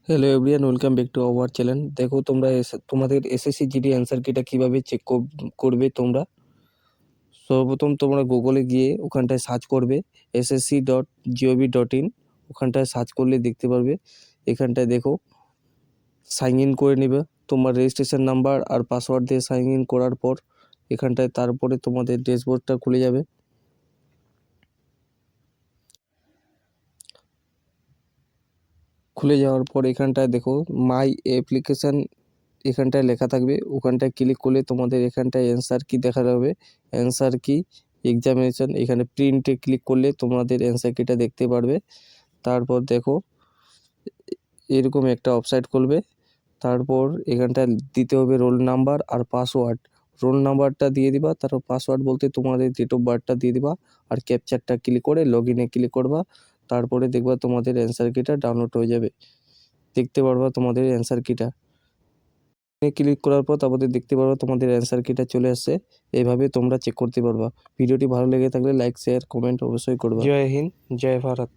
Hello everyone, welcome back to our channel. দেখো তোমরা তোমাদের এসএসসি জিডি অ্যান্সার কিটা কীভাবে চেক করবে তোমরা। সর্বপ্রথম তোমরা গুগলে গিয়ে ওখানটায় সার্চ করবে ssc.gov.in। ওখানটায় সার্চ করলে দেখতে পারবে। এখানটায় দেখো সাইন ইন করে নেবে তোমার রেজিস্ট্রেশন নাম্বার আর পাসওয়ার্ড দিয়ে সাইন ইন করার পর এখানটায় তারপরে তোমাদের ড্যাশবোর্ডটা খুলে যাবে। খুলে যাওয়ার পর এখানটায় দেখো মাই অ্যাপ্লিকেশান এখানটায় লেখা থাকবে। ওখানটায় ক্লিক করলে তোমাদের এখানটায় অ্যান্সার কি দেখা যাবে। অ্যান্সার কি এক্সামিনেশন, এখানে প্রিন্টে ক্লিক করলে তোমাদের অ্যান্সার কিটা দেখতে পারবে। তারপর দেখো এরকম একটা ওয়েবসাইট খুলবে। তারপর এখানটায় দিতে হবে রোল নাম্বার আর পাসওয়ার্ড। রোল নাম্বারটা দিয়ে দিবা, তারপর পাসওয়ার্ড বলতে তোমাদের ডেট অফ বার্থটা দিয়ে দিবা আর ক্যাপচারটা ক্লিক করে লগ ইনে ক্লিক করবা। তারপরে দেখবা তোমাদের অ্যান্সার কিটা ডাউনলোড হয়ে যাবে, দেখতে পারবা তোমাদের অ্যান্সার কিটা। ক্লিক করার পর তারপরে দেখতে পারবা তোমাদের অ্যান্সার কিটা চলে আসছে। এইভাবে তোমরা চেক করতে পারবা। ভিডিওটি ভালো লেগে থাকলে লাইক শেয়ার কমেন্ট অবশ্যই করবা। জয় হিন্দ, জয় ভারত।